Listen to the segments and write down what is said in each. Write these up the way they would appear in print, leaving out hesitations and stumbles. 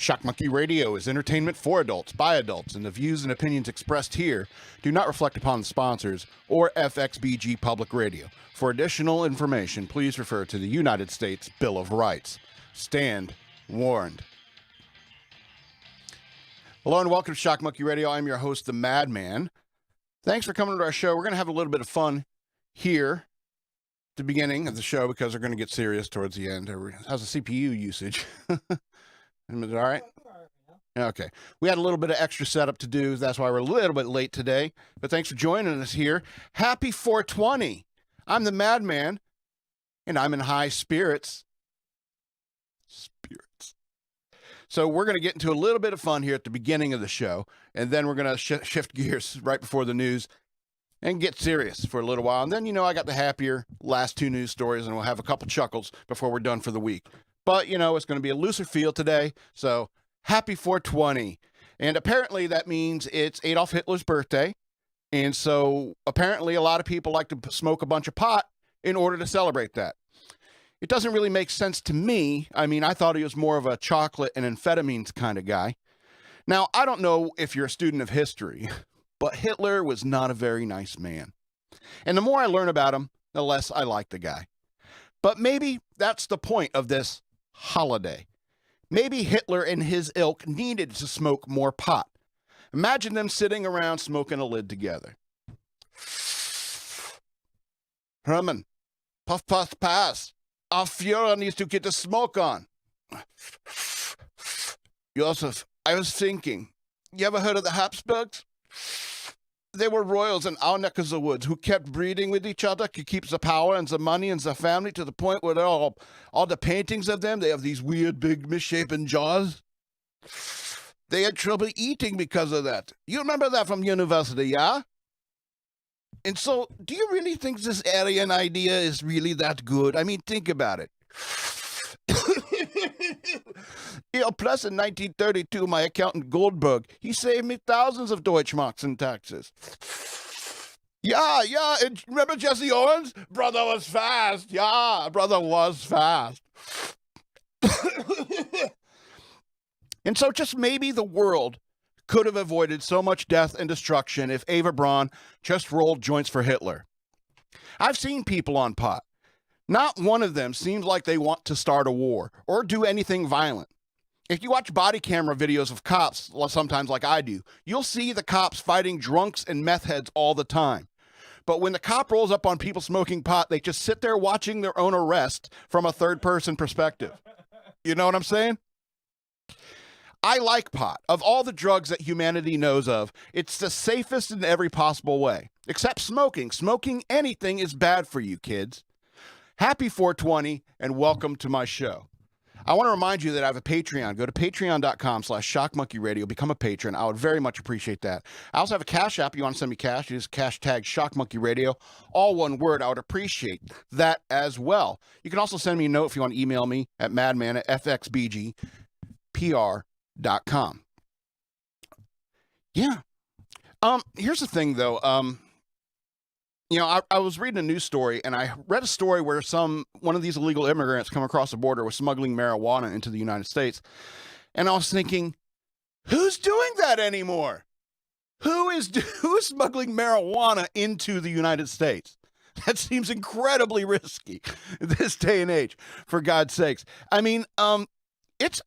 Shock Monkey Radio is entertainment for adults, by adults, and the views and opinions expressed here do not reflect upon the sponsors or FXBG Public Radio. For additional information, please refer to the United States Bill of Rights. Stand warned. Hello and welcome to Shock Monkey Radio. I'm your host, the Madman. Thanks for coming to our show. We're going to have a little bit of fun here at the beginning of the show because we're going to get serious towards the end. How's the CPU usage? Is it all right? Okay. We had a little bit of extra setup to do. That's why we're a little bit late today. But thanks for joining us here. Happy 420. I'm the Madman, and I'm in high spirits. So we're going to get into a little bit of fun here at the beginning of the show, and then we're going to shift gears right before the news and get serious for a little while. And then, you know, I got the happier last two news stories, and we'll have a couple chuckles before we're done for the week. But, you know, it's going to be a looser feel today, so happy 420. And apparently that means it's Adolf Hitler's birthday, and so apparently a lot of people like to smoke a bunch of pot in order to celebrate that. It doesn't really make sense to me. I mean, I thought he was more of a chocolate and amphetamines kind of guy. Now, I don't know if you're a student of history, but Hitler was not a very nice man. And the more I learn about him, the less I like the guy. But maybe that's the point of this holiday. Maybe Hitler and his ilk needed to smoke more pot. Imagine them sitting around smoking a lid together. Herman, puff, puff, pass. Our Führer needs to get the smoke on. Joseph, I was thinking, you ever heard of the Habsburgs? They were royals in our neck of the woods who kept breeding with each other to keep the power and the money and the family to the point where they're all the paintings of them, they have these weird, big, misshapen jaws. They had trouble eating because of that. You remember that from university, yeah? And so, do you really think this Aryan idea is really that good? I mean, think about it. You know, plus in 1932, my accountant Goldberg, he saved me thousands of Deutschmarks in taxes. Yeah, and remember Jesse Owens? Brother was fast. Yeah, brother was fast. And so just maybe the world could have avoided so much death and destruction if Eva Braun just rolled joints for Hitler. I've seen people on pot. Not one of them seems like they want to start a war or do anything violent. If you watch body camera videos of cops, sometimes like I do, you'll see the cops fighting drunks and meth heads all the time. But when the cop rolls up on people smoking pot, they just sit there watching their own arrest from a third-person perspective. You know what I'm saying? I like pot. Of all the drugs that humanity knows of, it's the safest in every possible way. Except smoking. Smoking anything is bad for you, kids. Happy 420, and welcome to my show. I want to remind you that I have a Patreon. Go to patreon.com/shockmonkeyradio. Become a patron. I would very much appreciate that. I also have a Cash App. You want to send me cash? Use hashtag shockmonkeyradio. All one word. I would appreciate that as well. You can also send me a note if you want to email me at madman@fxbgpr.com. Yeah. Here's the thing, though. You know, I was reading a news story, and I read a story where one of these illegal immigrants come across the border with smuggling marijuana into the United States. And I was thinking, who's doing that anymore? Who is smuggling marijuana into the United States? That seems incredibly risky in this day and age, for God's sakes. I mean, it's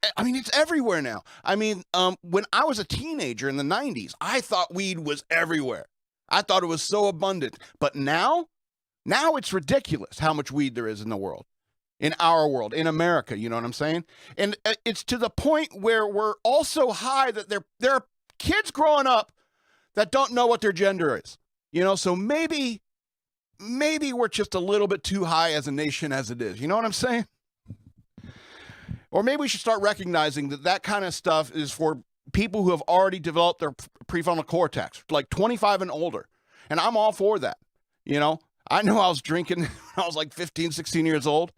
everywhere now. I mean, when I was a teenager in the 90s, I thought weed was everywhere. I thought it was so abundant. But now it's ridiculous how much weed there is in the world, in our world, in America. You know what I'm saying? And it's to the point where we're all so high that there are kids growing up that don't know what their gender is. You know, so maybe we're just a little bit too high as a nation as it is. You know what I'm saying? Or maybe we should start recognizing that kind of stuff is for people who have already developed their prefrontal cortex, like 25 and older. And I'm all for that. You know, I know I was drinking when I was like 15, 16 years old.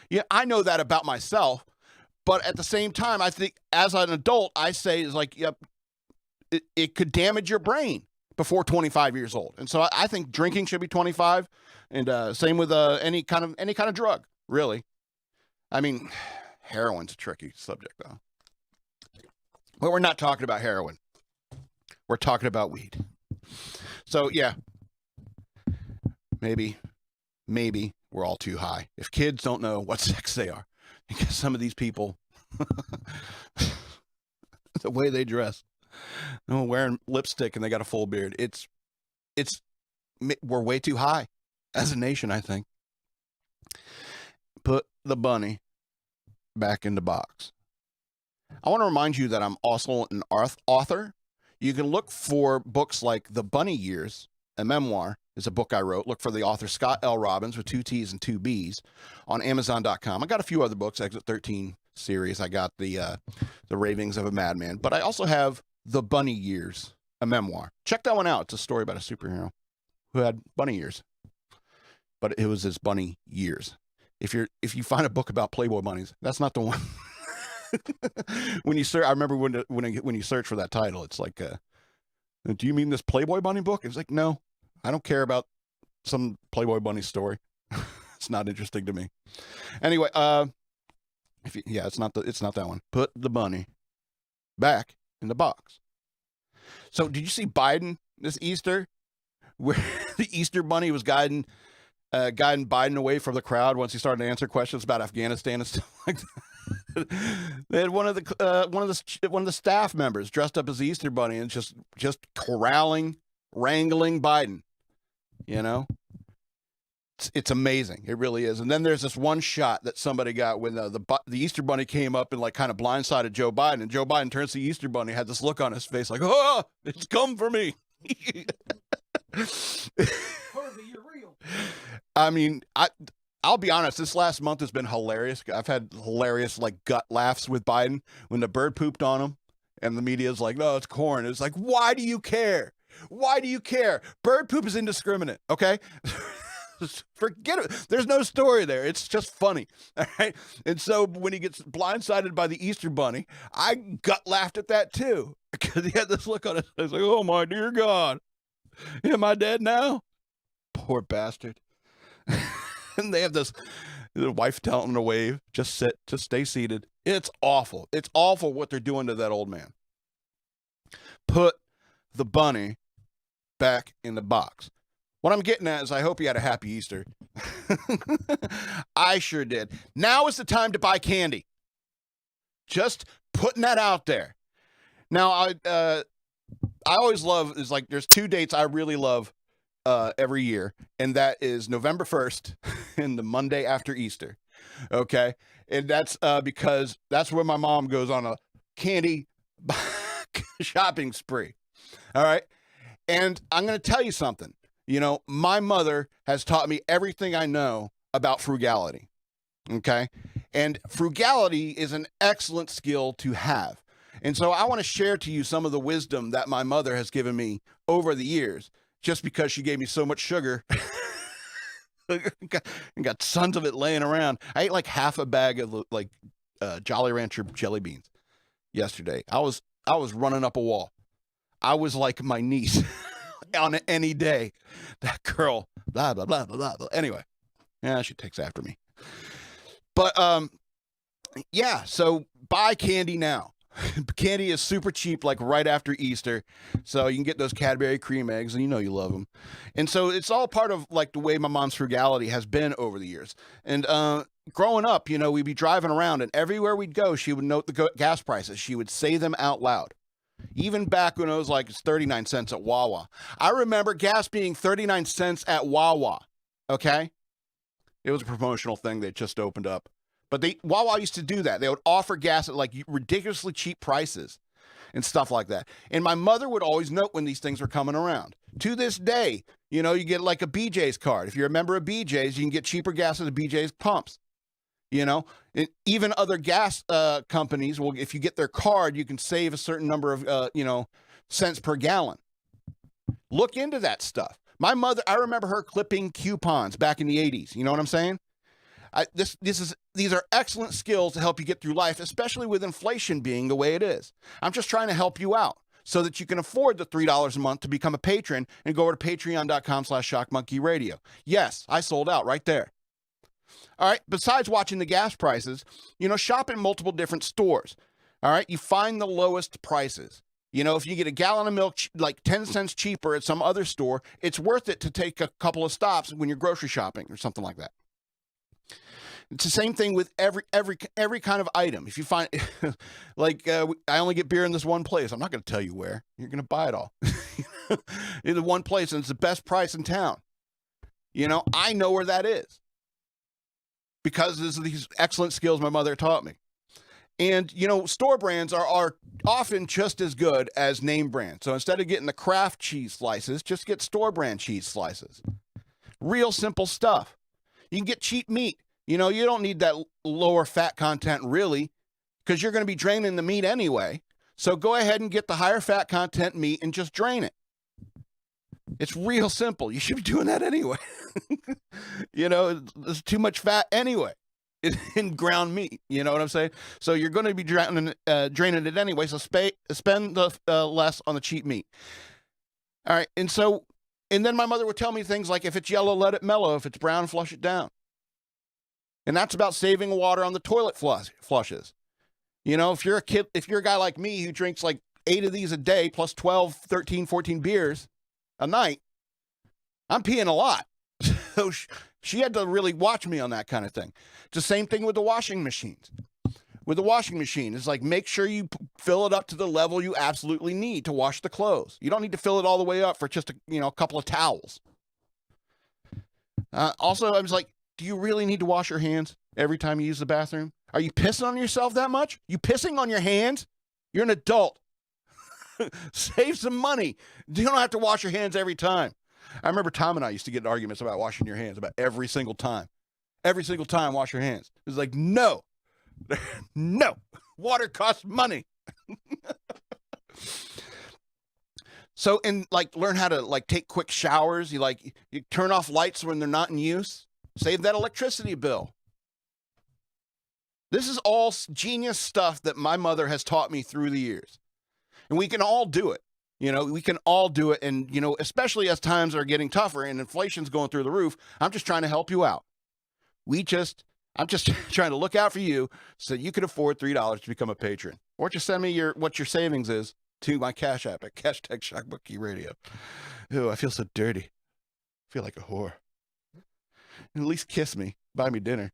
Yeah, I know that about myself. But at the same time, I think as an adult, I say is like, yep, it could damage your brain before 25 years old. And so I think drinking should be 25, and same with any kind of drug, really. I mean, heroin's a tricky subject, though. But we're not talking about heroin. We're talking about weed. So, yeah, maybe we're all too high. If kids don't know what sex they are, because some of these people, the way they dress, wearing lipstick and they got a full beard, we're way too high as a nation, I think. Put the bunny back in the box. I want to remind you that I'm also an author. You can look for books like The Bunny Years, a memoir, is a book I wrote. Look for the author Scott L. Robbins with 2 T's and 2 B's on Amazon.com. I got a few other books, Exit 13 series. I got the Ravings of a Madman, but I also have The Bunny Years, a memoir. Check that one out. It's a story about a superhero who had bunny ears, but it was his bunny years. If you find a book about Playboy bunnies, that's not the one. When you search, I remember when you search for that title, it's like, do you mean this Playboy bunny book? It's like, no, I don't care about some Playboy bunny story. It's not interesting to me. Anyway, it's not that one. Put the bunny back in the box. So did you see Biden this Easter, where the Easter bunny was guiding Biden away from the crowd once he started to answer questions about Afghanistan and stuff like that? They had one of the staff members dressed up as the Easter bunny and just corralling, wrangling Biden. You know, it's amazing. It really is. And then there's this one shot that somebody got when the Easter bunny came up and like kind of blindsided Joe Biden, and Joe Biden turns to the Easter bunny, had this look on his face like, "Oh, it's come for me." Harvey, you're real. I mean, I'll be honest, this last month has been hilarious. I've had hilarious like gut laughs with Biden when the bird pooped on him and the media's like, no, it's corn. It's like, why do you care? Why do you care? Bird poop is indiscriminate, okay? Forget it. There's no story there. It's just funny, all right? And so when he gets blindsided by the Easter bunny, I gut laughed at that too, because he had this look on his face like, oh my dear God, am I dead now? Poor bastard. And they have the wife telling him to wave, just sit, just stay seated. It's awful. It's awful what they're doing to that old man. Put the bunny back in the box. What I'm getting at is I hope you had a happy Easter. I sure did. Now is the time to buy candy. Just putting that out there. Now, I always love, is like, there's 2 dates I really love every year, and that is November 1st and the Monday after Easter. Okay. And that's because that's when my mom goes on a candy shopping spree. All right. And I'm going to tell you something. You know, my mother has taught me everything I know about frugality. Okay. And frugality is an excellent skill to have. And so I want to share to you some of the wisdom that my mother has given me over the years, just because she gave me so much sugar. got tons of it laying around. I ate like half a bag of like Jolly Rancher jelly beans yesterday. I was running up a wall. I was like my niece on any day. That girl, blah, blah, blah, blah, blah. Anyway, yeah, she takes after me. But yeah, so buy candy now. Candy is super cheap, like right after Easter. So you can get those Cadbury cream eggs, and you know you love them. And so it's all part of like the way my mom's frugality has been over the years. And growing up, you know, we'd be driving around, and everywhere we'd go, she would note the gas prices. She would say them out loud. Even back when it was like it's 39 cents at Wawa. I remember gas being 39 cents at Wawa. Okay? It was a promotional thing that just opened up. But Wawa used to do that. They would offer gas at like ridiculously cheap prices and stuff like that. And my mother would always note when these things were coming around. To this day, you know, you get like a BJ's card. If you're a member of BJ's, you can get cheaper gas at the BJ's pumps. You know, and even other gas companies, well, if you get their card, you can save a certain number of, cents per gallon. Look into that stuff. My mother, I remember her clipping coupons back in the 80s. You know what I'm saying? These are excellent skills to help you get through life, especially with inflation being the way it is. I'm just trying to help you out so that you can afford the $3 a month to become a patron and go over to patreon.com/shockmonkeyradio. Yes, I sold out right there. All right. Besides watching the gas prices, you know, shop in multiple different stores. All right, you find the lowest prices. You know, if you get a gallon of milk like 10 cents cheaper at some other store, it's worth it to take a couple of stops when you're grocery shopping or something like that. It's the same thing with every kind of item. If you find, like, I only get beer in this one place. I'm not going to tell you where. You're going to buy it all. In the one place, and it's the best price in town. You know, I know where that is because of these excellent skills my mother taught me. And, you know, store brands are often just as good as name brands. So instead of getting the Kraft cheese slices, just get store brand cheese slices. Real simple stuff. You can get cheap meat. You know, you don't need that lower fat content really, because you're going to be draining the meat anyway. So go ahead and get the higher fat content meat and just drain it. It's real simple. You should be doing that anyway. You know, there's too much fat anyway in ground meat. You know what I'm saying? So you're going to be draining it anyway. So spend the less on the cheap meat. All right. And then my mother would tell me things like, if it's yellow, let it mellow. If it's brown, flush it down. And that's about saving water on the toilet flushes. You know, if you're a guy like me who drinks like 8 of these a day plus 12, 13, 14 beers a night, I'm peeing a lot. So she had to really watch me on that kind of thing. It's the same thing with the washing machines. With the washing machine, it's like, make sure you fill it up to the level you absolutely need to wash the clothes. You don't need to fill it all the way up for just a couple of towels. Also, I was like, do you really need to wash your hands every time you use the bathroom? Are you pissing on yourself that much? You pissing on your hands? You're an adult. Save some money. You don't have to wash your hands every time. I remember Tom and I used to get in arguments about washing your hands about every single time. Every single time, wash your hands. It was like, no. No. Water costs money. So, and like, learn how to like take quick showers. You turn off lights when they're not in use. Save that electricity bill. This is all genius stuff that my mother has taught me through the years. And we can all do it. You know, we can all do it. And, you know, especially as times are getting tougher and inflation's going through the roof, I'm just trying to help you out. I'm just trying to look out for you so you can afford $3 to become a patron. Or just send me what your savings is to my Cash App at #shockmonkeyradio. Ew, I feel so dirty. I feel like a whore. At least kiss me. Buy me dinner.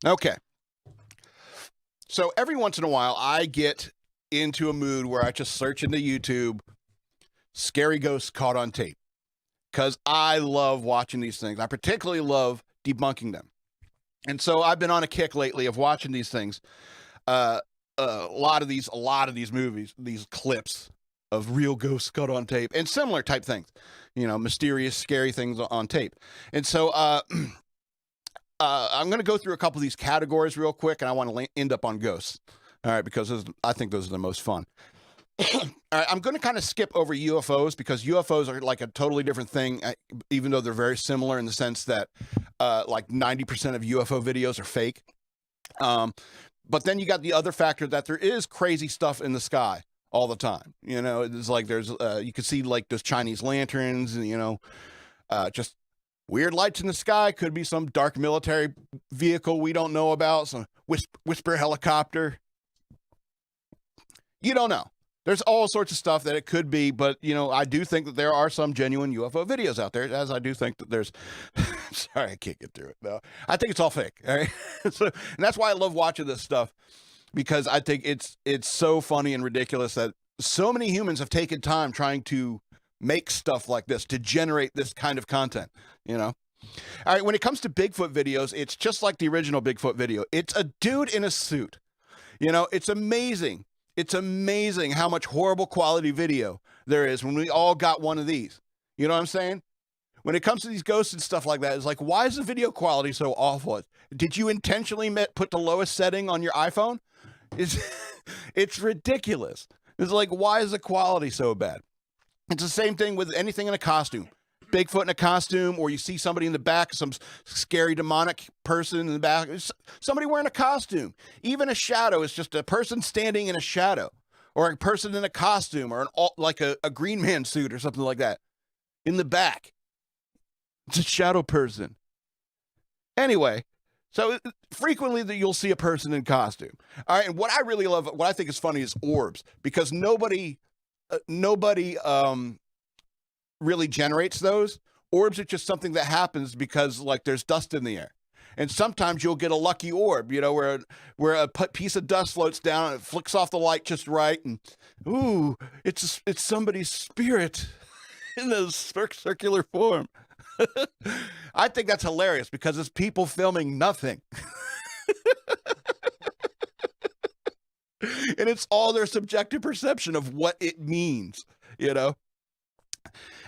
Okay. So every once in a while, I get into a mood where I just search into YouTube, scary ghosts caught on tape. Because I love watching these things. I particularly love debunking them. And so I've been on a kick lately of watching these things. A lot of these movies, these clips of real ghosts caught on tape and similar type things, you know, mysterious, scary things on tape. And so I'm going to go through a couple of these categories real quick, and I want to end up on ghosts. All right, because I think those are the most fun. All right, I'm going to kind of skip over UFOs because UFOs are like a totally different thing, even though they're very similar in the sense that like 90% of UFO videos are fake. But then you got the other factor that there is crazy stuff in the sky all the time. You know, it's like you can see like those Chinese lanterns and, you know, just weird lights in the sky. Could be some dark military vehicle we don't know about, some whisper helicopter. You don't know. There's all sorts of stuff that it could be, but, you know, I do think that there are some genuine UFO videos out there, as I do think that there's... Sorry, I can't get through it. No, I think it's all fake. All right? And that's why I love watching this stuff, because I think it's so funny and ridiculous that so many humans have taken time trying to make stuff like this, to generate this kind of content, you know? All right, when it comes to Bigfoot videos, it's just like the original Bigfoot video. It's a dude in a suit. You know, it's amazing. It's amazing how much horrible quality video there is when we all got one of these. You know what I'm saying? When it comes to these ghosts and stuff like that, it's like, why is the video quality so awful? Did you intentionally put the lowest setting on your iPhone? It's ridiculous. It's like, why is the quality so bad? It's the same thing with anything in a costume. Bigfoot in a costume, or you see somebody in the back, some scary demonic person in the back, somebody wearing a costume. Even a shadow is just a person standing in a shadow, or a person in a costume, or like a Green Man suit or something like that. In the back, it's a shadow person. Anyway, So frequently that you'll see a person in costume. All right, and what I really love, what I think is funny, is orbs, because nobody really generates those. Orbs are just something that happens because like there's dust in the air. And sometimes you'll get a lucky orb, you know, where a piece of dust floats down and it flicks off the light just right, and ooh, it's somebody's spirit in a circular form. I think that's hilarious because it's people filming nothing. And it's all their subjective perception of what it means, you know?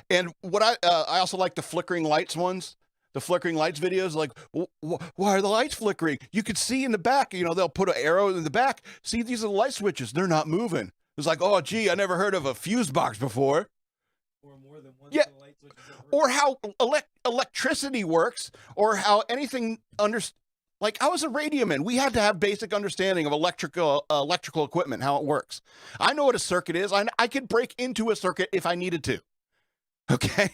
And what I also like the flickering lights ones, the flickering lights videos, like, why are the lights flickering? You could see in the back, you know, they'll put an arrow in the back. See, these are the light switches. They're not moving. It's like, oh, gee, I never heard of a fuse box before. Or more than one. Yeah. Light switches that work. Or how electricity works, or how anything like I was a radioman. We had to have basic understanding of electrical equipment, how it works. I know what a circuit is. I could break into a circuit if I needed to. Okay.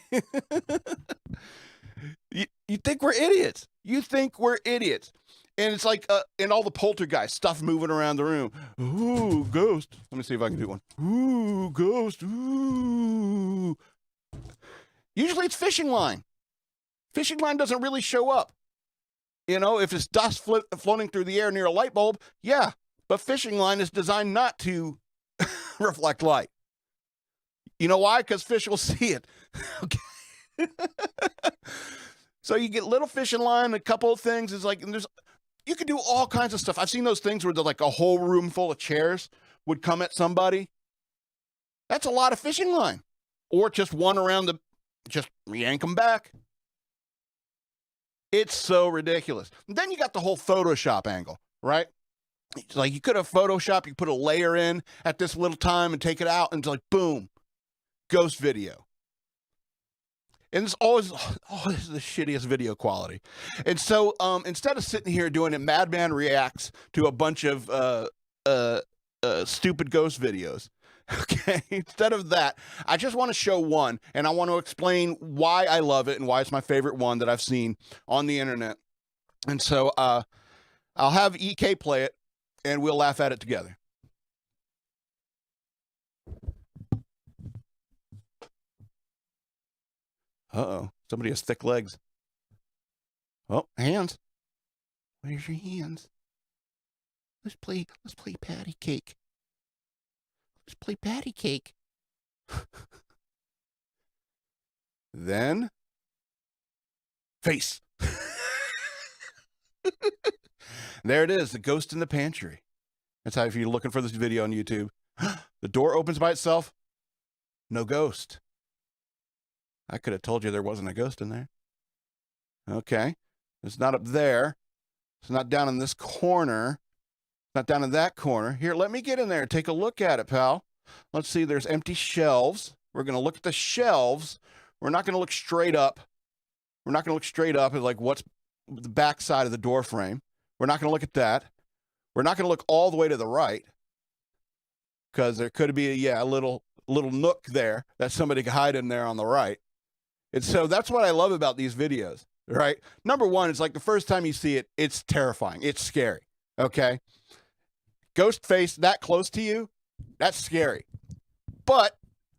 You think we're idiots. You think we're idiots. And it's like, and all the poltergeist stuff moving around the room. Ooh, ghost. Let me see if I can do one. Ooh, ghost. Ooh. Usually it's fishing line. Fishing line doesn't really show up. You know, if it's dust floating through the air near a light bulb, yeah. But fishing line is designed not to reflect light. You know why? Because fish will see it. Okay. So you get little fishing line, a couple of things. It's like, and you can do all kinds of stuff. I've seen those things where like a whole room full of chairs would come at somebody. That's a lot of fishing line. Or just one around just yank them back. It's so ridiculous. And then you got the whole Photoshop angle, right? It's like you could have Photoshop, you put a layer in at this little time and take it out, and it's like, boom, ghost video. And it's always, this is the shittiest video quality. And so instead of sitting here doing it, Madman reacts to a bunch of stupid ghost videos. Okay, instead of that, I just want to show one, and I want to explain why I love it and why it's my favorite one that I've seen on the internet. And so I'll have EK play it, and we'll laugh at it together. Uh-oh, somebody has thick legs. Oh, hands. Where's your hands? Let's play patty cake. Let's play patty cake. Then face. There it is, the ghost in the pantry. That's how, if you're looking for this video on YouTube, the door opens by itself. No ghost. I could have told you there wasn't a ghost in there. Okay. It's not up there. It's not down in this corner. Not down in that corner. Here, let me get in there and take a look at it, pal. Let's see, there's empty shelves. We're going to look at the shelves. We're not going to look straight up. We're not going to look straight up at like what's the back side of the door frame. We're not going to look at that. We're not going to look all the way to the right because there could be a little nook there that somebody could hide in there on the right. And so that's what I love about these videos, right? Number one, it's like the first time you see it, it's terrifying. It's scary, okay? Ghost face that close to you, that's scary. But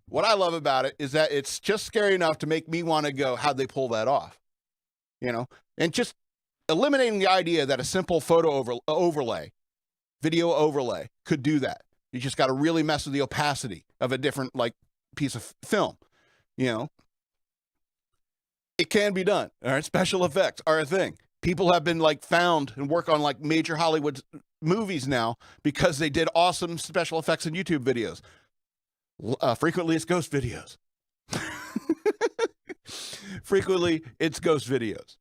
what I love about it is that it's just scary enough to make me want to go, how'd they pull that off? You know, and just eliminating the idea that a simple photo overlay, video overlay could do that. You just got to really mess with the opacity of a different like piece of film, you know. It can be done. All right, special effects are a thing. People have been like found and work on like major Hollywood movies now because they did awesome special effects in YouTube videos. Frequently, it's ghost videos. Frequently, it's ghost videos.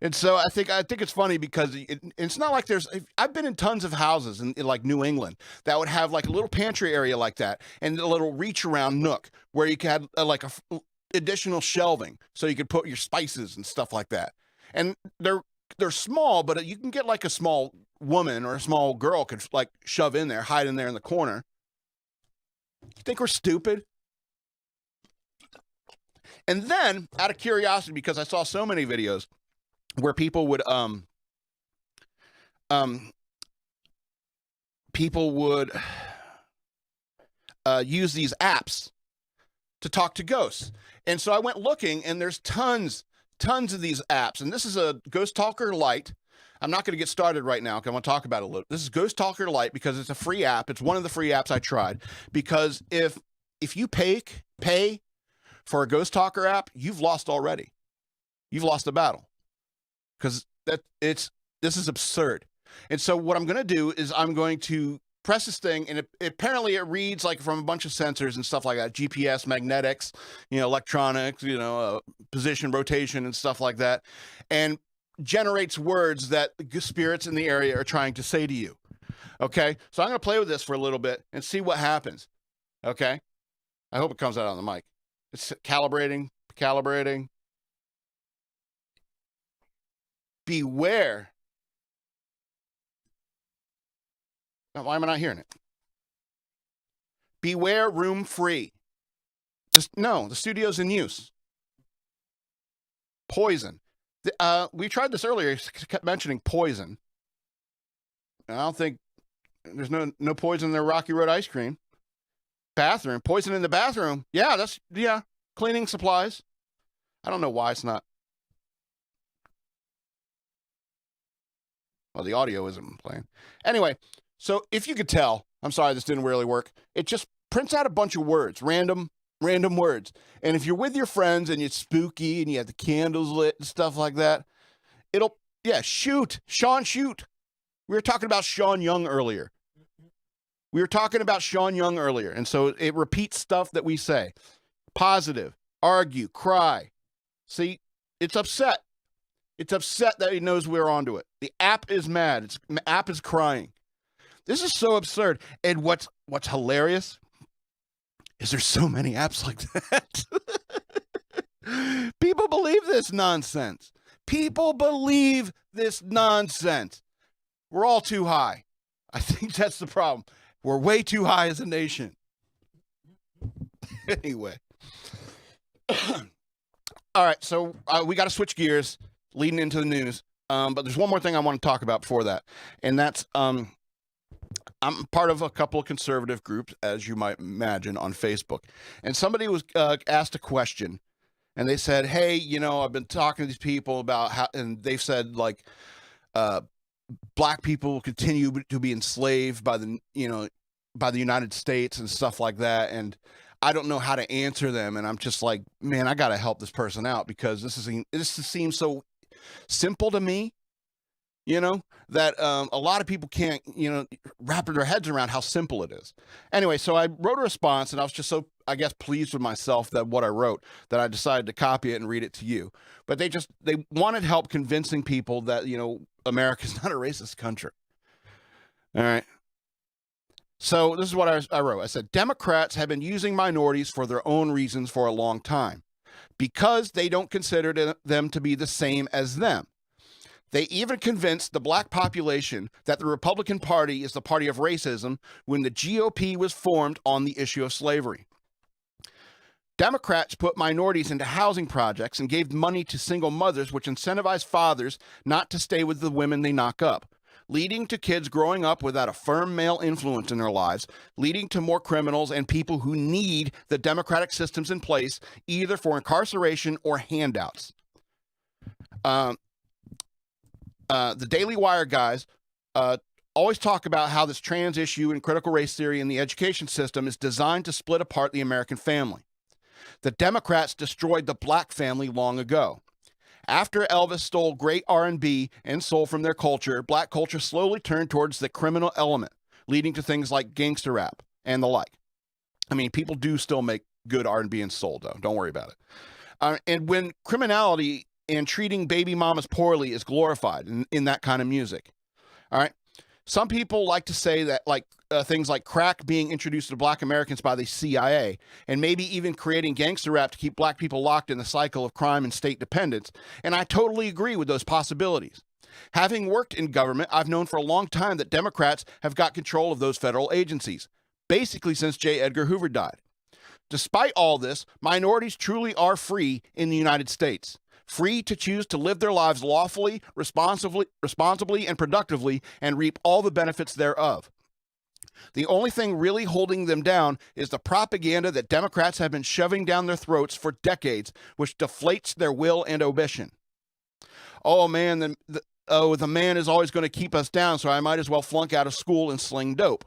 And so I think it's funny because it's not like I've been in tons of houses in like New England that would have like a little pantry area like that and a little reach around nook where you could have like a additional shelving so you could put your spices and stuff like that. And they're small, but you can get like a small woman or a small girl could like shove in there, hide in there in the corner. You think we're stupid? And then out of curiosity, because I saw so many videos where people would people would use these apps to talk to ghosts. And so I went looking, and there's tons of these apps. And this is a Ghost Talker Lite. I'm not going to get started right now because I want to talk about it a little. This is Ghost Talker Lite because it's a free app. It's one of the free apps I tried. Because if you pay for a Ghost Talker app, you've lost already. You've lost the battle. Because this is absurd. And so what I'm going to do is I'm going to press this thing, and apparently it reads like from a bunch of sensors and stuff like that, GPS, magnetics, electronics, position, rotation, and stuff like that, and generates words that the spirits in the area are trying to say to you. Okay, so I'm going to play with this for a little bit and see what happens. Okay, I hope it comes out on the mic. It's calibrating. Beware. Now, why am I not hearing it? Beware room free. The studio's in use. Poison. We tried this earlier. It kept mentioning poison. I don't think there's no poison in their Rocky Road ice cream. Bathroom. Poison in the bathroom. Yeah, cleaning supplies. I don't know why it's not. Well, the audio isn't playing. Anyway. So if you could tell, I'm sorry, this didn't really work. It just prints out a bunch of words, random words. And if you're with your friends and it's spooky and you have the candles lit and stuff like that, shoot. Sean, shoot. We were talking about Sean Young earlier. And so it repeats stuff that we say. Positive, argue, cry. See, it's upset. It's upset that it knows we're onto it. The app is mad. The app is crying. This is so absurd. And what's hilarious is there's so many apps like that. People believe this nonsense. We're all too high. I think that's the problem. We're way too high as a nation. Anyway. All right, so we got to switch gears leading into the news. But there's one more thing I want to talk about before that. And that's... I'm part of a couple of conservative groups, as you might imagine, on Facebook. And somebody was asked a question, and they said, hey, I've been talking to these people about how, and they've said, like, black people will continue to be enslaved by the United States and stuff like that. And I don't know how to answer them. And I'm just like, man, I got to help this person out because this seems so simple to me. That a lot of people can't, wrap their heads around how simple it is. Anyway, so I wrote a response, and I was just so, I guess, pleased with myself that what I wrote, that I decided to copy it and read it to you. But they wanted help convincing people that, America's not a racist country. All right. So this is what I wrote. I said, Democrats have been using minorities for their own reasons for a long time because they don't consider them to be the same as them. They even convinced the black population that the Republican Party is the party of racism when the GOP was formed on the issue of slavery. Democrats put minorities into housing projects and gave money to single mothers, which incentivized fathers not to stay with the women they knock up, leading to kids growing up without a firm male influence in their lives, leading to more criminals and people who need the democratic systems in place, either for incarceration or handouts. The Daily Wire guys always talk about how this trans issue and critical race theory in the education system is designed to split apart the American family. The Democrats destroyed the black family long ago. After Elvis stole great R&B and soul from their culture, black culture slowly turned towards the criminal element, leading to things like gangster rap and the like. I mean, people do still make good R&B and soul, though. Don't worry about it. And when criminality and treating baby mamas poorly is glorified in that kind of music. All right. Some people like to say that things like crack being introduced to black Americans by the CIA and maybe even creating gangster rap to keep black people locked in the cycle of crime and state dependence. And I totally agree with those possibilities. Having worked in government, I've known for a long time that Democrats have got control of those federal agencies, basically since J. Edgar Hoover died. Despite all this, minorities truly are free in the United States. free to choose to live their lives lawfully, responsibly, and productively, and reap all the benefits thereof. The only thing really holding them down is the propaganda that Democrats have been shoving down their throats for decades, which deflates their will and ambition. Oh man, the man is always going to keep us down, so I might as well flunk out of school and sling dope.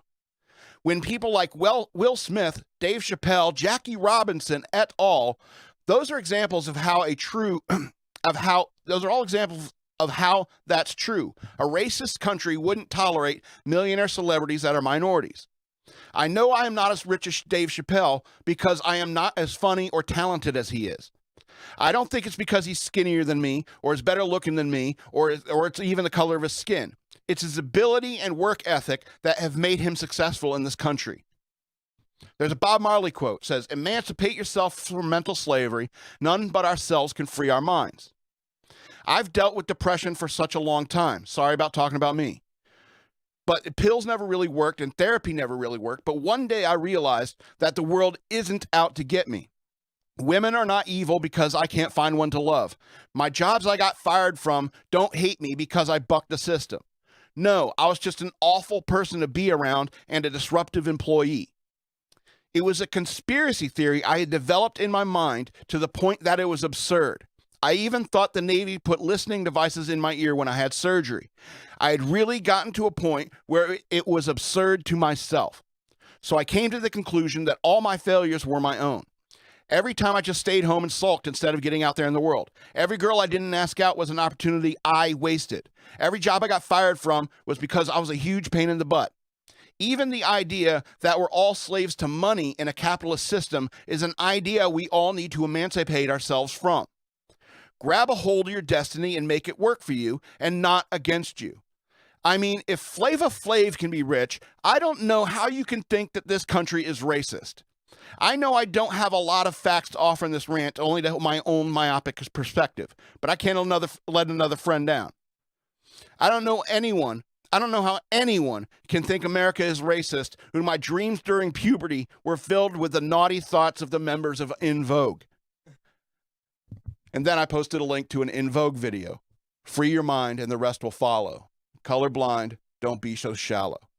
When people like Will Smith, Dave Chappelle, Jackie Robinson et al., those are examples of how examples of how that's true. A racist country wouldn't tolerate millionaire celebrities that are minorities. I know I am not as rich as Dave Chappelle because I am not as funny or talented as he is. I don't think it's because he's skinnier than me or is better looking than me or it's even the color of his skin. It's his ability and work ethic that have made him successful in this country. There's a Bob Marley quote, says, "Emancipate yourself from mental slavery. None but ourselves can free our minds." I've dealt with depression for such a long time. Sorry about talking about me. But pills never really worked and therapy never really worked. But one day I realized that the world isn't out to get me. Women are not evil because I can't find one to love. My jobs I got fired from don't hate me because I bucked the system. No, I was just an awful person to be around and a disruptive employee. It was a conspiracy theory I had developed in my mind to the point that it was absurd. I even thought the Navy put listening devices in my ear when I had surgery. I had really gotten to a point where it was absurd to myself. So I came to the conclusion that all my failures were my own. Every time I just stayed home and sulked instead of getting out there in the world. Every girl I didn't ask out was an opportunity I wasted. Every job I got fired from was because I was a huge pain in the butt. Even the idea that we're all slaves to money in a capitalist system is an idea we all need to emancipate ourselves from. Grab a hold of your destiny and make it work for you and not against you. I mean, if Flava Flav can be rich, I don't know how you can think that this country is racist. I know I don't have a lot of facts to offer in this rant, only to my own myopic perspective, but I can't let another friend down. I don't know how anyone can think America is racist when my dreams during puberty were filled with the naughty thoughts of the members of In Vogue. And then I posted a link to an In Vogue video. Free your mind and the rest will follow. Colorblind, don't be so shallow.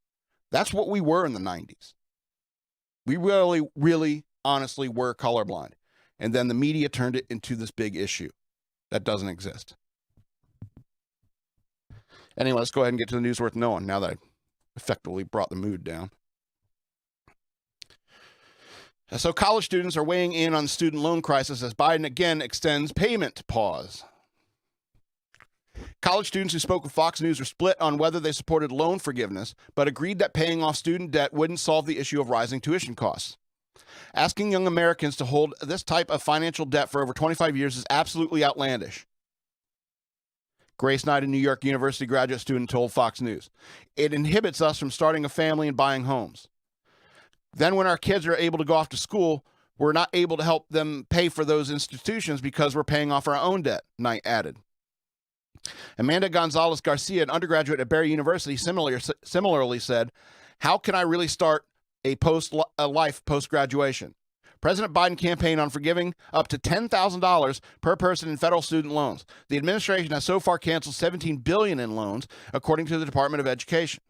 That's what we were in the 90s. We really, honestly were colorblind. And then the media turned it into this big issue that doesn't exist. Anyway, let's go ahead and get to the news worth knowing now that I effectively brought the mood down. So college students are weighing in on the student loan crisis as Biden again extends payment pause. College students who spoke with Fox News were split on whether they supported loan forgiveness, but agreed that paying off student debt wouldn't solve the issue of rising tuition costs. Asking young Americans to hold this type of financial debt for over 25 years is absolutely outlandish. Grace Knight, a New York University graduate student, told Fox News. It inhibits us from starting a family and buying homes. Then when our kids are able to go off to school, we're not able to help them pay for those institutions because we're paying off our own debt, Knight added. Amanda Gonzalez Garcia, an undergraduate at Barry University, similarly said, "How can I really start a life post-graduation? President Biden campaigned on forgiving up to $10,000 per person in federal student loans. The administration has so far canceled $17 billion in loans, according to the Department of Education.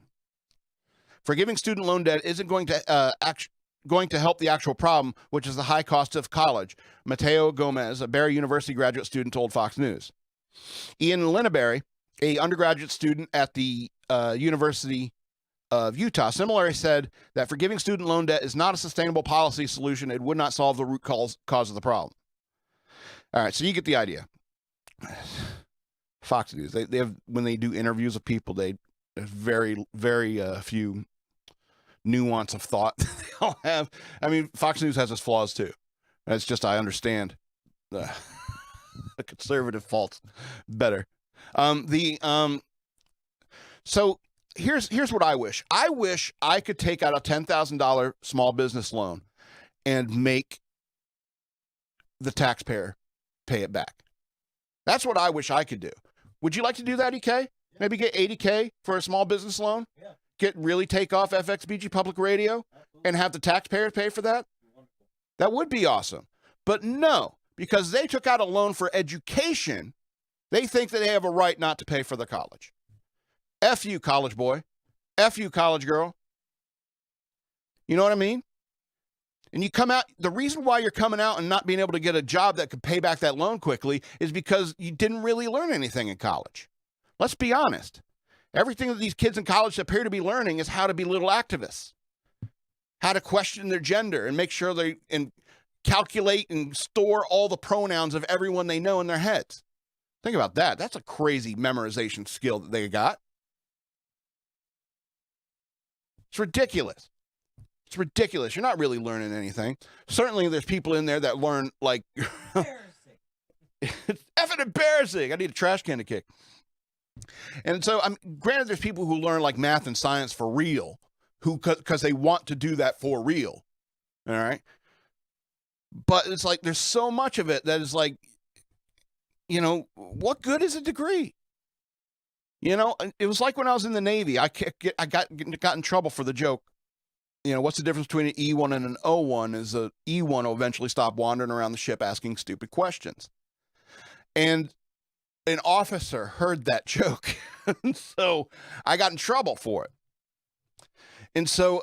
Forgiving student loan debt isn't going to help the actual problem, which is the high cost of college," Mateo Gomez, a Barry University graduate student, told Fox News. Ian Lineberry, an undergraduate student at the University of Utah, similarly said that forgiving student loan debt is not a sustainable policy solution. It would not solve the root cause of the problem. All right, so you get the idea. Fox News, they have, when they do interviews with people, there's very few nuance of thought they all have. I mean, Fox News has its flaws too. It's just, I understand the conservative faults better. So here's what I wish. I wish I could take out a $10,000 small business loan and make the taxpayer pay it back. That's what I wish I could do. Would you like to do that, EK? Yeah. Maybe get $80K for a small business loan? Yeah. Take off FXBG Public Radio. Absolutely. And have the taxpayers pay for that? Wonderful. That would be awesome. But no, because they took out a loan for education, they think that they have a right not to pay for their college. F you, college boy. F you, college girl. You know what I mean? And you come out, the reason why you're coming out and not being able to get a job that could pay back that loan quickly is because you didn't really learn anything in college. Let's be honest. Everything that these kids in college appear to be learning is how to be little activists, how to question their gender and make sure they and calculate and store all the pronouns of everyone they know in their heads. Think about that. That's a crazy memorization skill that they got. It's ridiculous. It's ridiculous. You're not really learning anything. Certainly there's people in there that learn like... It's effing embarrassing. I need a trash can to kick. And so, granted, there's people who learn like math and science for real, because they want to do that for real. All right. But it's like there's so much of it that is like, you know, what good is a degree? You know, it was like when I was in the Navy. I got in trouble for the joke. You know, what's the difference between an E1 and an O1 is a E1 will eventually stop wandering around the ship asking stupid questions. And an officer heard that joke. And so I got in trouble for it. And so,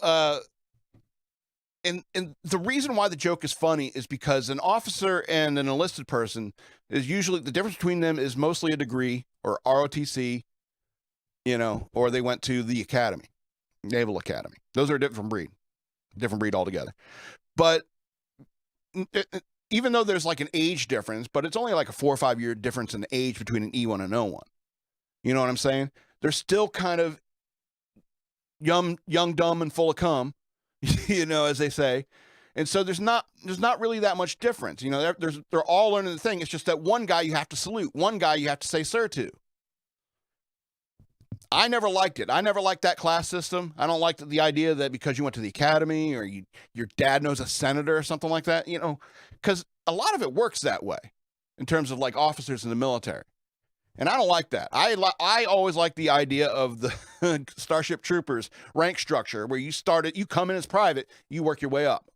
and the reason why the joke is funny is because an officer and an enlisted person is usually, the difference between them is mostly a degree or ROTC, you know, or they went to the academy, Naval Academy. Those are a different breed altogether. But even though there's like an age difference, but it's only like a 4 or 5 year difference in age between an E1 and an O1. You know what I'm saying? They're still kind of young, dumb, and full of cum, you know, as they say. And so there's not really that much difference. You know, they're all learning the thing. It's just that one guy you have to salute, one guy you have to say sir to. I never liked it. I never liked that class system. I don't like the idea that because you went to the academy or your dad knows a senator or something like that, you know, because a lot of it works that way in terms of like officers in the military. And I don't like that. I always like the idea of the Starship Troopers rank structure where you come in as private, you work your way up.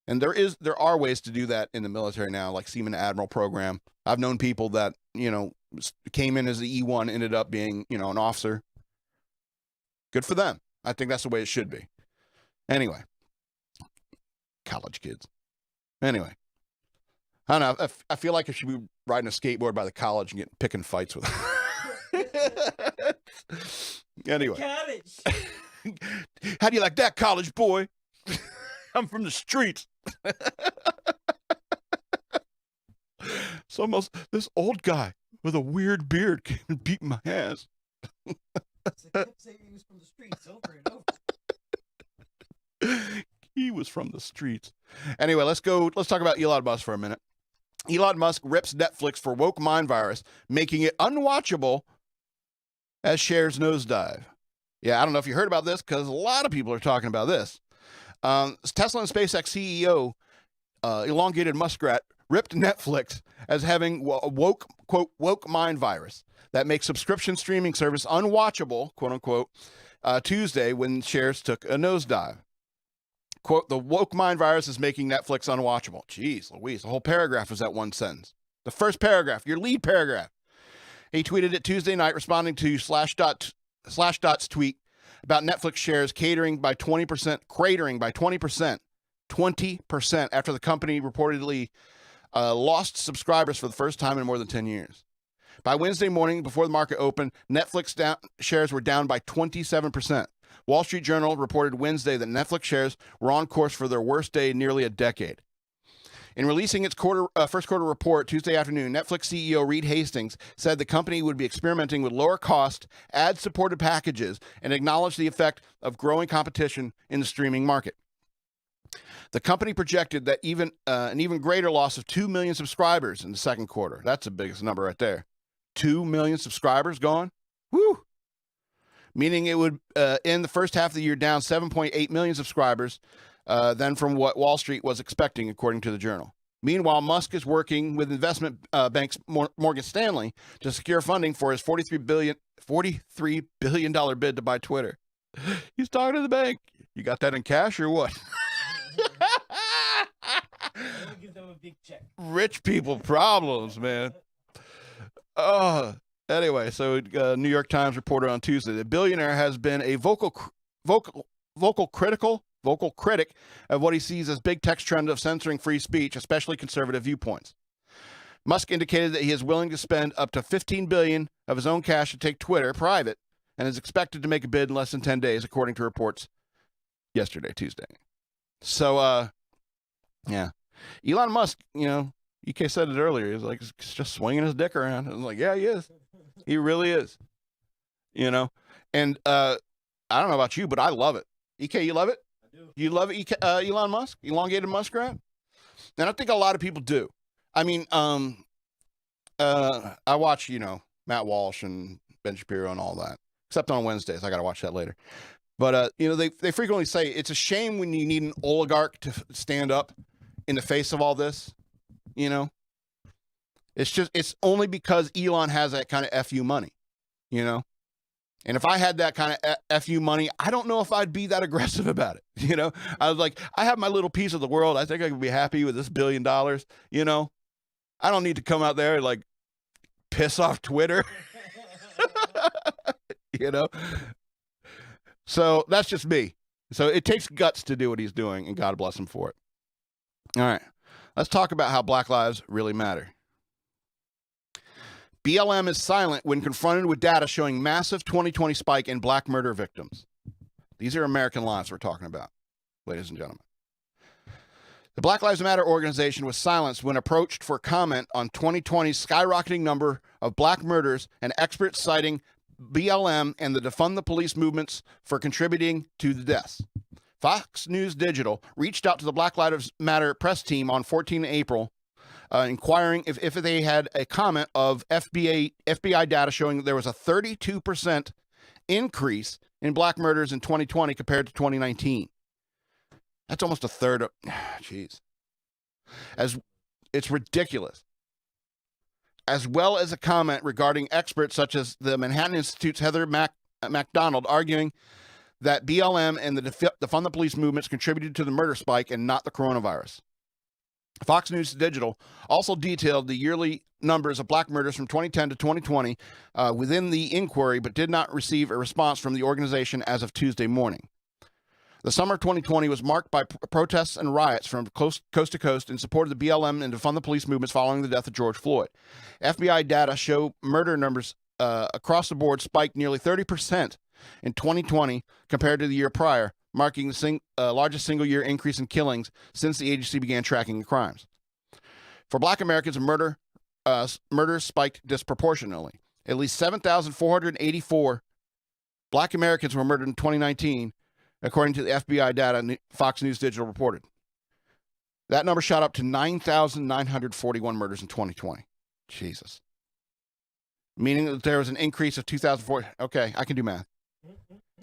And there are ways to do that in the military now, like Seaman Admiral program. I've known people that, you know, came in as the E1, ended up being, you know, an officer. Good for them. I think that's the way it should be. Anyway, college kids. Anyway, I don't know. I feel like I should be riding a skateboard by the college and picking fights with them. Anyway. How do you like that, college boy? I'm from the streets. It's almost this old guy with a weird beard came and beat my ass. I kept saying he was from the streets over and over. He was from the streets. Anyway, let's talk about Elon Musk for a minute. Elon Musk rips Netflix for woke mind virus, making it unwatchable as shares nosedive. Yeah, I don't know if you heard about this because a lot of people are talking about this. Tesla and SpaceX CEO, Elongated Muskrat, ripped Netflix as having a woke, quote, woke mind virus that makes subscription streaming service unwatchable, quote unquote, Tuesday when shares took a nosedive. Quote, the woke mind virus is making Netflix unwatchable. Jeez Louise, the whole paragraph is that one sentence. The first paragraph, your lead paragraph. He tweeted it Tuesday night responding to Slashdot's tweet about Netflix shares cratering by 20%, 20% after the company reportedly lost subscribers for the first time in more than 10 years. By Wednesday morning, before the market opened, Netflix shares were down by 27%. Wall Street Journal reported Wednesday that Netflix shares were on course for their worst day in nearly a decade. In releasing its first quarter report Tuesday afternoon, Netflix CEO Reed Hastings said the company would be experimenting with lower cost, ad-supported packages and acknowledged the effect of growing competition in the streaming market. The company projected that an even greater loss of 2 million subscribers in the second quarter. That's the biggest number right there. 2 million subscribers gone? Woo! Meaning it would end the first half of the year down 7.8 million subscribers than from what Wall Street was expecting, according to the Journal. Meanwhile, Musk is working with investment banks Morgan Stanley to secure funding for his $43 billion bid to buy Twitter. He's talking to the bank. You got that in cash or what? a big check. Rich people problems, man. Anyway, so New York Times reported on Tuesday the billionaire has been a vocal critic of what he sees as big tech's trend of censoring free speech, especially conservative viewpoints. Musk indicated that he is willing to spend up to $15 billion of his own cash to take Twitter private and is expected to make a bid in less than 10 days, according to reports yesterday, Tuesday. So, yeah. Elon Musk, EK said it earlier. He's like, he's just swinging his dick around. I'm like, yeah, he is. He really is. And I don't know about you, but I love it. EK, you love it? I do. You love it, Elon Musk? Elongated Muskrat? And I think a lot of people do. I mean, I watch, Matt Walsh and Ben Shapiro and all that, except on Wednesdays. I got to watch that later. But, they frequently say it's a shame when you need an oligarch to stand up in the face of all this, It's only because Elon has that kind of FU money, And if I had that kind of FU money, I don't know if I'd be that aggressive about it, I was like, I have my little piece of the world. I think I could be happy with this $1 billion, I don't need to come out there and, like, piss off Twitter, So that's just me. So it takes guts to do what he's doing, and God bless him for it. All right, let's talk about how Black lives really matter. BLM is silent when confronted with data showing massive 2020 spike in black murder victims. These are American lives we're talking about, ladies and gentlemen. The Black Lives Matter organization was silenced when approached for comment on 2020's skyrocketing number of black murders and experts citing BLM and the Defund the Police movements for contributing to the deaths. Fox News Digital reached out to the Black Lives Matter press team on 14 April, inquiring if they had a comment of FBI data showing that there was a 32% increase in black murders in 2020 compared to 2019. That's almost a third of, jeez. It's ridiculous. As well as a comment regarding experts such as the Manhattan Institute's Heather MacDonald arguing that BLM and the Defund the Police movements contributed to the murder spike and not the coronavirus. Fox News Digital also detailed the yearly numbers of black murders from 2010 to 2020 within the inquiry, but did not receive a response from the organization as of Tuesday morning. The summer of 2020 was marked by protests and riots from coast to coast in support of the BLM and Defund the Police movements following the death of George Floyd. FBI data show murder numbers across the board spiked nearly 30% in 2020 compared to the year prior, marking the largest single-year increase in killings since the agency began tracking the crimes. For black Americans, murders spiked disproportionately. At least 7,484 black Americans were murdered in 2019, according to the FBI data Fox News Digital reported. That number shot up to 9,941 murders in 2020. Jesus. Meaning that there was an increase of 2,004. Okay, I can do math.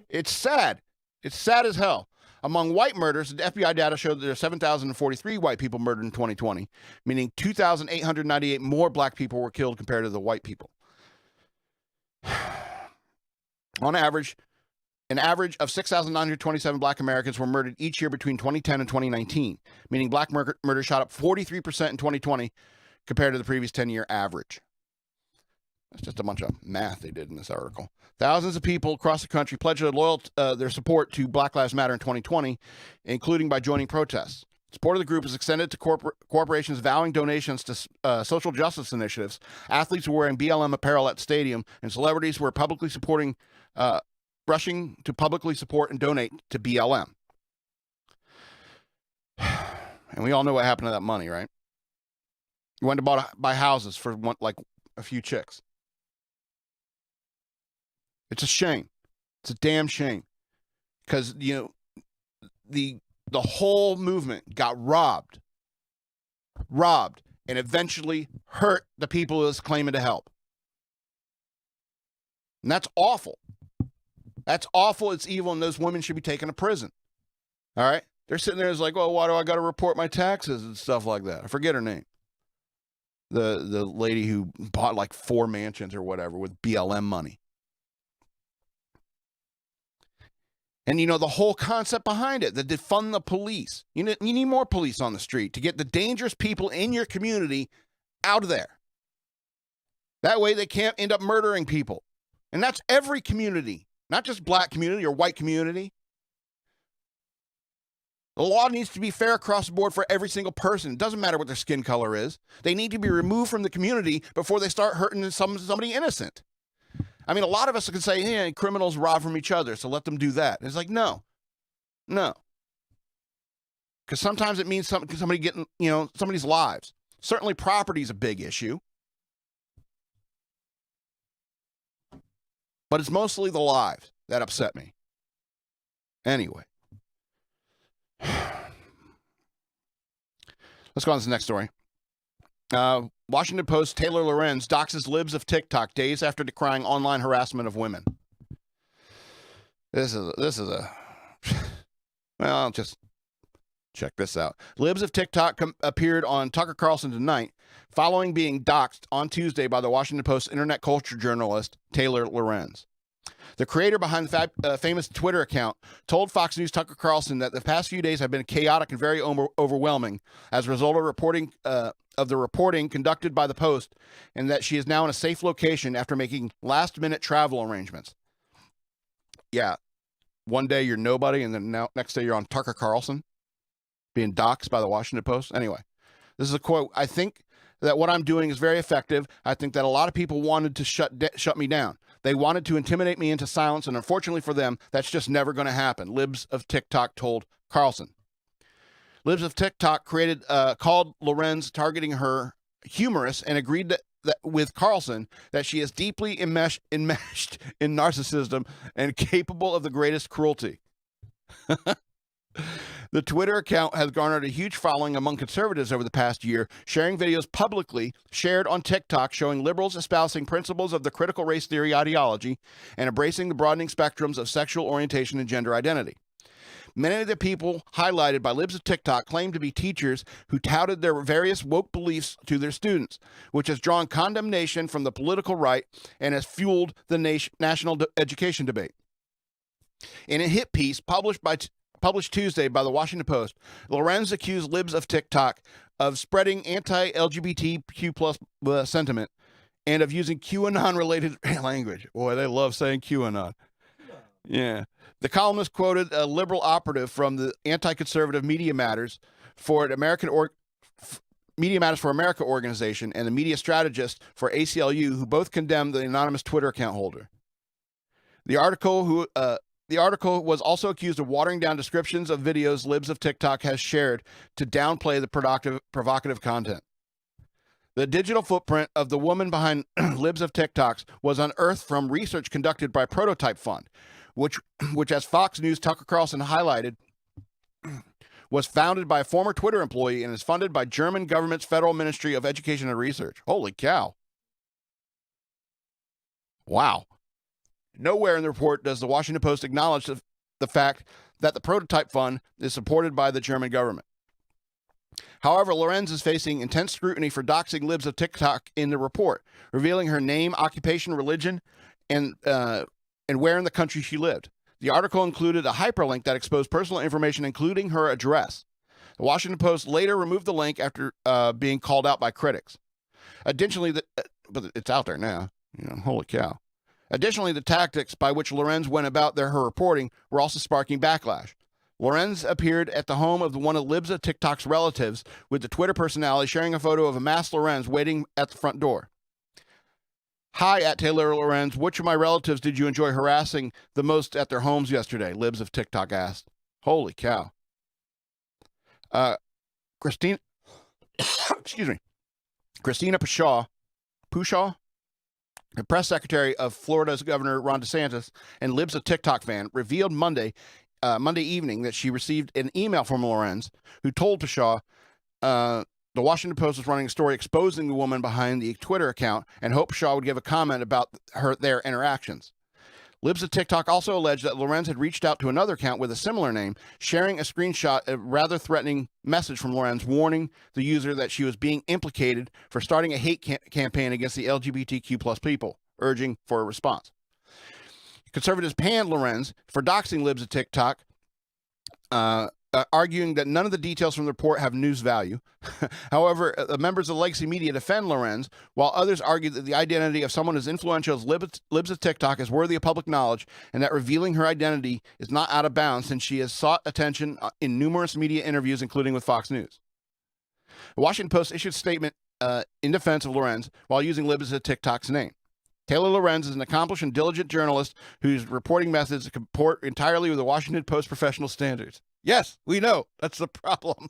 It's sad. It's sad as hell. Among white murders, the FBI data showed that there are 7,043 white people murdered in 2020, meaning 2,898 more black people were killed compared to the white people. On average, an average of 6,927 black Americans were murdered each year between 2010 and 2019, meaning black murder shot up 43% in 2020 compared to the previous 10-year average. That's just a bunch of math they did in this article. Thousands of people across the country pledged their support to Black Lives Matter in 2020, including by joining protests. Support of the group is extended to corporations vowing donations to social justice initiatives, athletes were wearing BLM apparel at the stadium, and celebrities were rushing to publicly support and donate to BLM. And we all know what happened to that money, right? You went to buy houses for a few chicks. It's a shame. It's a damn shame. Because, the whole movement got robbed, and eventually hurt the people who was claiming to help. And that's awful. That's awful. It's evil, and those women should be taken to prison. All right? They're sitting there, it's like, well, why do I got to report my taxes and stuff like that? I forget her name. The lady who bought like 4 mansions or whatever with BLM money. And, the whole concept behind it, the defund the police. You need more police on the street to get the dangerous people in your community out of there. That way they can't end up murdering people. And that's every community, not just black community or white community. The law needs to be fair across the board for every single person. It doesn't matter what their skin color is. They need to be removed from the community before they start hurting somebody innocent. I mean, a lot of us can say, hey, criminals rob from each other, so let them do that. It's like, no. Because sometimes it means somebody getting, somebody's lives. Certainly property is a big issue. But it's mostly the lives that upset me. Anyway. Let's go on to the next story. Washington Post Taylor Lorenz doxes libs of TikTok days after decrying online harassment of women. This is a well, just check this out. Libs of TikTok appeared on Tucker Carlson tonight following being doxed on Tuesday by the Washington Post internet culture journalist Taylor Lorenz. The creator behind the famous Twitter account told Fox News Tucker Carlson that the past few days have been chaotic and very overwhelming as a result of the reporting conducted by the Post, and that she is now in a safe location after making last-minute travel arrangements. Yeah, one day you're nobody, and then next day you're on Tucker Carlson, being doxxed by the Washington Post. Anyway, this is a quote. I think that what I'm doing is very effective. I think that a lot of people wanted to shut me down. They wanted to intimidate me into silence, and unfortunately for them, that's just never going to happen, Libs of TikTok told Carlson. Libs of TikTok called Lorenz targeting her humorous and agreed that with Carlson that she is deeply enmeshed in narcissism and capable of the greatest cruelty. The Twitter account has garnered a huge following among conservatives over the past year, sharing videos publicly shared on TikTok showing liberals espousing principles of the critical race theory ideology and embracing the broadening spectrums of sexual orientation and gender identity. Many of the people highlighted by Libs of TikTok claim to be teachers who touted their various woke beliefs to their students, which has drawn condemnation from the political right and has fueled the national education debate. In a hit piece published Tuesday by the Washington Post, Lorenz accused Libs of TikTok of spreading anti-LGBTQ plus sentiment and of using QAnon-related language. Boy, they love saying QAnon. Yeah. The columnist quoted a liberal operative from the anti-conservative Media Matters for America organization and the media strategist for ACLU, who both condemned the anonymous Twitter account holder. The article was also accused of watering down descriptions of videos Libs of TikTok has shared to downplay the provocative content. The digital footprint of the woman behind Libs of TikToks was unearthed from research conducted by Prototype Fund, which as Fox News Tucker Carlson highlighted, was founded by a former Twitter employee and is funded by German government's Federal Ministry of Education and Research. Holy cow. Wow. Nowhere in the report does the Washington Post acknowledge the fact that the Prototype Fund is supported by the German government. However, Lorenz is facing intense scrutiny for doxing Libs of TikTok in the report, revealing her name, occupation, religion, and where in the country she lived. The article included a hyperlink that exposed personal information, including her address. The Washington Post later removed the link after being called out by critics. Additionally, but it's out there now. Holy cow. Additionally, the tactics by which Lorenz went about her reporting were also sparking backlash. Lorenz appeared at the home of one of Libs of TikTok's relatives, with the Twitter personality sharing a photo of a masked Lorenz waiting at the front door. Hi, at Taylor Lorenz. Which of my relatives did you enjoy harassing the most at their homes yesterday? Libs of TikTok asked. Holy cow. Christina Pushaw, the press secretary of Florida's Governor Ron DeSantis and Libs of TikTok fan, revealed Monday evening that she received an email from Lorenz, who told Pushaw the Washington Post was running a story exposing the woman behind the Twitter account and hoped Shaw would give a comment about their interactions. Libs of TikTok also alleged that Lorenz had reached out to another account with a similar name, sharing a screenshot of a rather threatening message from Lorenz warning the user that she was being implicated for starting a hate campaign against the LGBTQ plus people, urging for a response. Conservatives panned Lorenz for doxing Libs at TikTok, arguing that none of the details from the report have news value. However, members of legacy media defend Lorenz, while others argue that the identity of someone as influential as Libs at TikTok is worthy of public knowledge, and that revealing her identity is not out of bounds since she has sought attention in numerous media interviews, including with Fox News. The Washington Post issued a statement in defense of Lorenz while using Libs at TikTok's name. Taylor Lorenz is an accomplished and diligent journalist whose reporting methods comport entirely with the Washington Post professional standards. Yes, we know. That's the problem.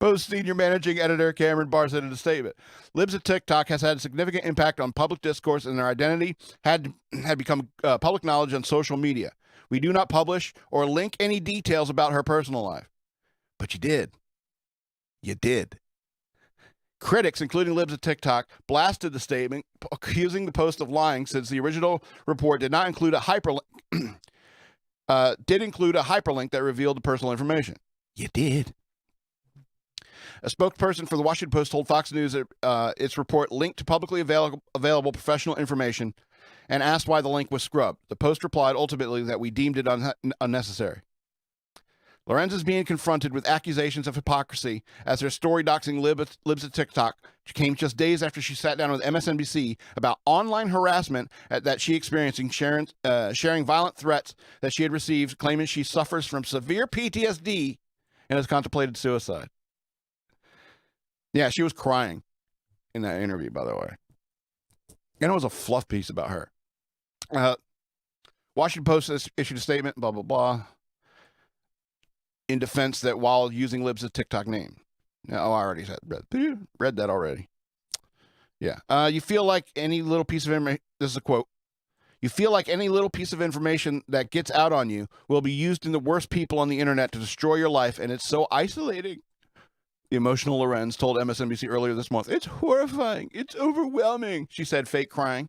Post senior managing editor Cameron Barr said in a statement, Libs at TikTok has had a significant impact on public discourse, and their identity had become public knowledge on social media. We do not publish or link any details about her personal life. But you did. You did. Critics, including Libs at TikTok, blasted the statement, accusing the Post of lying since the original report did not include a hyperlink. Did include a hyperlink that revealed the personal information. You did. A spokesperson for the Washington Post told Fox News that its report linked to publicly available professional information and asked why the link was scrubbed. The Post replied ultimately that we deemed it unnecessary. Lorenz is being confronted with accusations of hypocrisy as her story doxing Libs at TikTok came just days after she sat down with MSNBC about online harassment that she experienced, sharing violent threats that she had received, claiming she suffers from severe PTSD and has contemplated suicide. Yeah, she was crying in that interview, by the way. And it was a fluff piece about her. Washington Post issued a statement, blah, blah, blah, in defense that while using Libs' TikTok name. Oh, I already read that already. Yeah. You feel like any little piece of information, this is a quote, you feel like any little piece of information that gets out on you will be used in the worst people on the internet to destroy your life, and it's so isolating. The emotional Lorenz told MSNBC earlier this month, it's horrifying. It's overwhelming, she said, fake crying.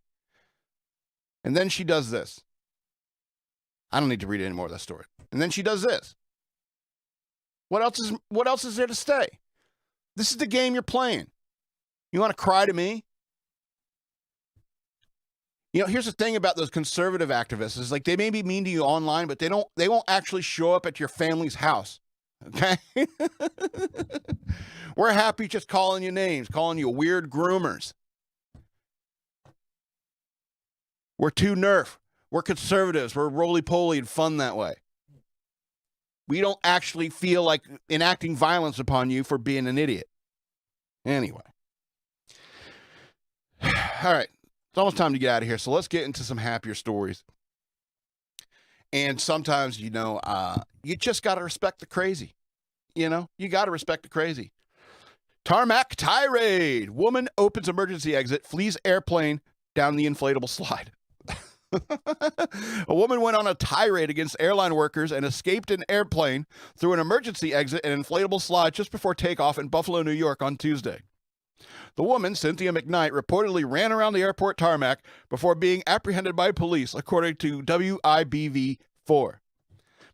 And then she does this. I don't need to read any more of that story. And then she does this. What else is there to say? This is the game you're playing. You want to cry to me? You know, here's the thing about those conservative activists is like they may be mean to you online, but they won't actually show up at your family's house. Okay? We're happy just calling you names, calling you weird groomers. We're too nerf. We're conservatives. We're roly-poly and fun that way. We don't actually feel like enacting violence upon you for being an idiot. Anyway. All right. It's almost time to get out of here. So let's get into some happier stories. And sometimes, you just got to respect the crazy. You got to respect the crazy. Tarmac tirade. Woman opens emergency exit, flees airplane down the inflatable slide. A woman went on a tirade against airline workers and escaped an airplane through an emergency exit and inflatable slide just before takeoff in Buffalo, New York on Tuesday. The woman, Cynthia McKnight, reportedly ran around the airport tarmac before being apprehended by police, according to WIBV4.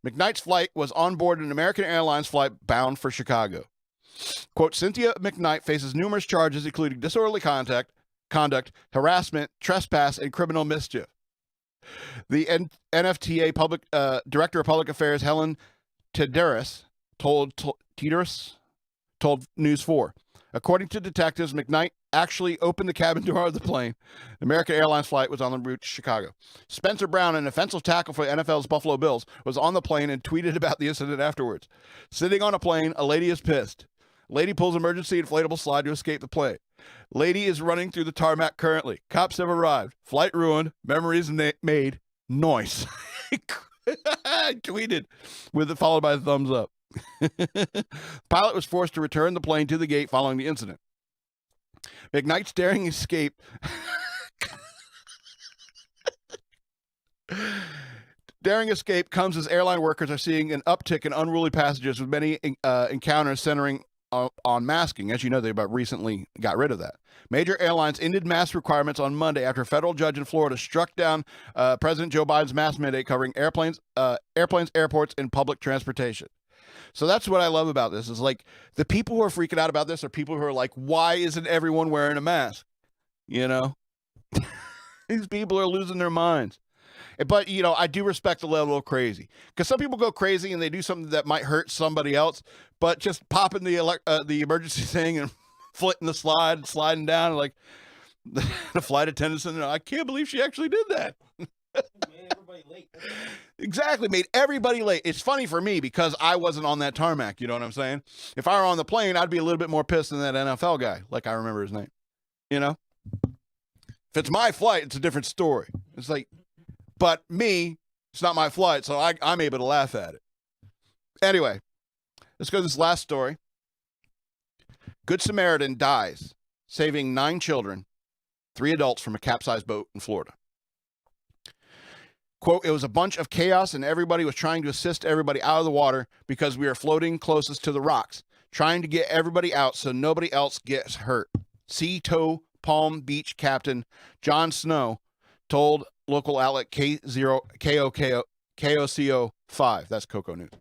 McKnight's flight was on board an American Airlines flight bound for Chicago. Quote, Cynthia McKnight faces numerous charges, including disorderly conduct, harassment, trespass, and criminal mischief. The NFTA Director of Public Affairs, Helen Tederis, told News 4. According to detectives, McKnight actually opened the cabin door of the plane. The American Airlines flight was on the route to Chicago. Spencer Brown, an offensive tackle for NFL's Buffalo Bills, was on the plane and tweeted about the incident afterwards. Sitting on a plane, a lady is pissed. Lady pulls emergency inflatable slide to escape the plane. Lady is running through the tarmac currently. Cops have arrived. Flight ruined. Memories made. Noise. I tweeted followed by a thumbs up. Pilot was forced to return the plane to the gate following the incident. McKnight's daring escape. Daring escape comes as airline workers are seeing an uptick in unruly passengers, with many encounters centering on masking. As you know, they recently got rid of that. Major airlines ended mask requirements on Monday after a federal judge in Florida struck down President Joe Biden's mask mandate covering airplanes, airports, and public transportation. So that's what I love about this is like the people who are freaking out about this are people who are like, why isn't everyone wearing a mask? These people are losing their minds. But, you know, I do respect the level of crazy. Because some people go crazy and they do something that might hurt somebody else, but just popping the emergency thing and flitting the slide, sliding down, like the flight attendants, and I can't believe she actually did that. Made everybody late. Exactly, made everybody late. It's funny for me because I wasn't on that tarmac, you know what I'm saying? If I were on the plane, I'd be a little bit more pissed than that NFL guy, like I remember his name, you know? If it's my flight, it's a different story. It's like, but me, it's not my flight, so I'm able to laugh at it. Anyway, let's go to this last story. Good Samaritan dies, saving 9 children, 3 adults from a capsized boat in Florida. Quote, it was a bunch of chaos and everybody was trying to assist everybody out of the water because we are floating closest to the rocks, trying to get everybody out so nobody else gets hurt. Sea Tow Palm Beach Captain John Snow told local outlet KOCO5. That's Coco News.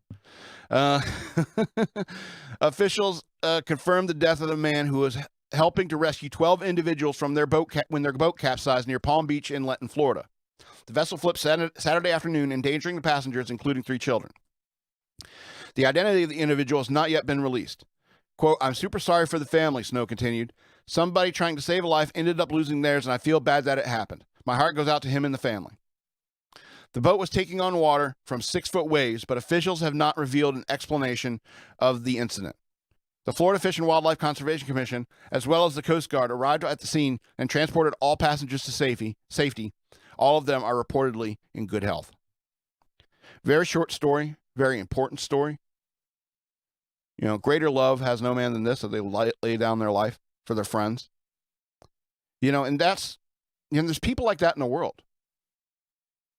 Officials confirmed the death of the man who was helping to rescue 12 individuals from their boat when their boat capsized near Palm Beach Inlet in Florida. The vessel flipped Saturday afternoon, endangering the passengers, including 3 children. The identity of the individual has not yet been released. Quote, I'm super sorry for the family, Snow continued. Somebody trying to save a life ended up losing theirs, and I feel bad that it happened. My heart goes out to him and the family. The boat was taking on water from 6-foot waves, but officials have not revealed an explanation of the incident. The Florida Fish and Wildlife Conservation Commission, as well as the Coast Guard, arrived at the scene and transported all passengers to safety. All of them are reportedly in good health. Very short story, very important story. You know, greater love has no man than this, that they lay down their life for their friends. You know, and that's, you know, there's people like that in the world.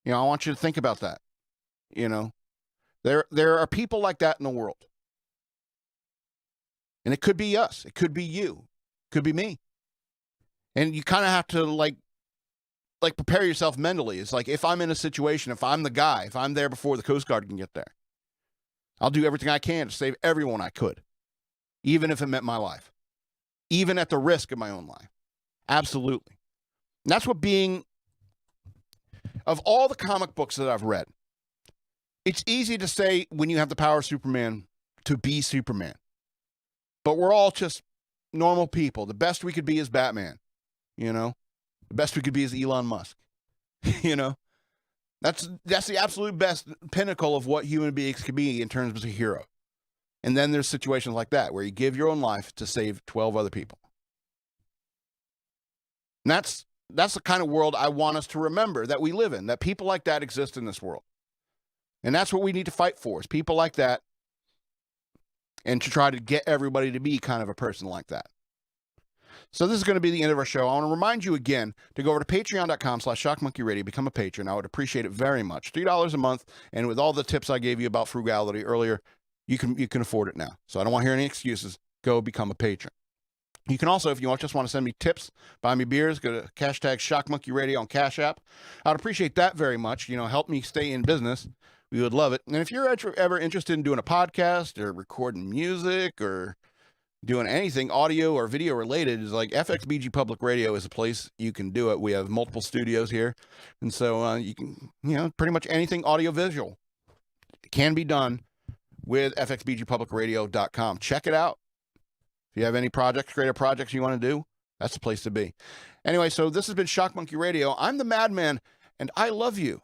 You know, I want you to think about that. You know, there are people like that in the world. And it could be us. It could be you. It could be me. And you kind of have to like prepare yourself mentally. It's like, if I'm in a situation, if I'm the guy, if I'm there before the Coast Guard can get there, I'll do everything I can to save everyone I could, even if it meant my life, even at the risk of my own life. Absolutely. And that's what being, of all the comic books that I've read, it's easy to say when you have the power of Superman to be Superman. But we're all just normal people. The best we could be is Batman, you know? The best we could be is Elon Musk. You know, that's the absolute best pinnacle of what human beings can be in terms of a hero. And then there's situations like that where you give your own life to save 12 other people. And that's the kind of world I want us to remember that we live in, that people like that exist in this world. And that's what we need to fight for, is people like that, and to try to get everybody to be kind of a person like that. So this is going to be the end of our show. I want to remind you again to go over to patreon.com/shockmonkeyradio, become a patron. I would appreciate it very much. $3 a month, and with all the tips I gave you about frugality earlier, you can afford it now. So I don't want to hear any excuses. Go become a patron. You can also, if you just want to send me tips, buy me beers, go to #shockmonkeyradio on Cash App. I'd appreciate that very much. You know, help me stay in business. We would love it. And if you're ever interested in doing a podcast or recording music or doing anything audio or video related, is like FXBG Public Radio is a place you can do it. We have multiple studios here. And so you can, you know, pretty much anything audio visual can be done with fxbgpublicradio.com. Check it out. If you have any projects, creative projects you want to do, that's the place to be. Anyway, so this has been Shock Monkey Radio. I'm the Madman, and I love you.